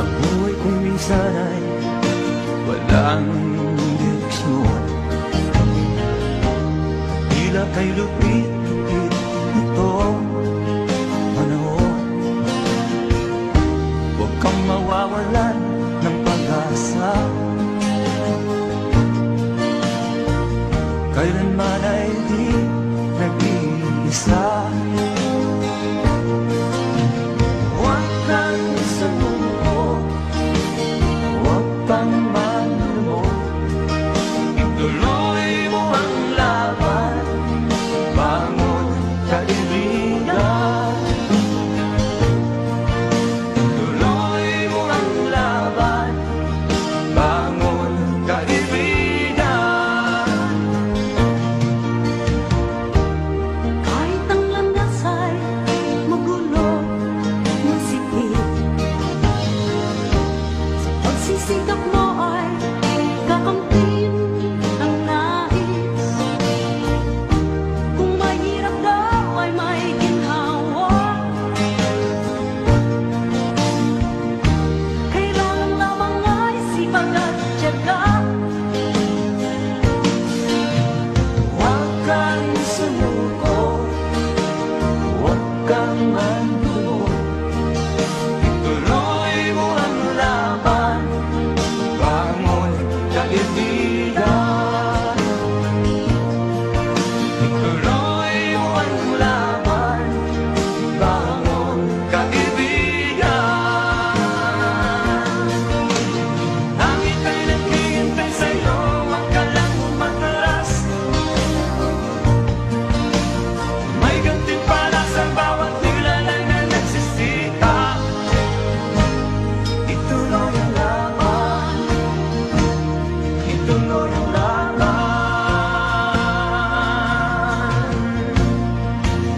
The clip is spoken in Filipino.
Ang buhay kong minsan ay walang direksyon, tila kay lupit-lupit nitong panahon. Huwag kang mawawalan ng pag-asa, kailanman ay di nag-iisa. Huwag kang sumuko, huwag kang manlumod, ituloy mo ang laban, bangon kaibigan. Ituloy mo ang laban, bangon kaibigan. Kahit ang landas ay magulo, masikip, sa pagsisikap mo ay kakamtin ang nais. Kung mahirap daw ay may ginhawa, kailangan lamang ay sipag at tiyaga. Huwag kang sumuko, huwag kang manlumod, ituloy mo ang laban, bangon kaibigan. Ituloy mo ang laban, bangon kaibigan. Langit ay naghihintay sa'yo, huwag ka lang umatras. May gantimpala sa bawat nilalang na nagsisikap. Ituloy ang laban, ituloy ang laban.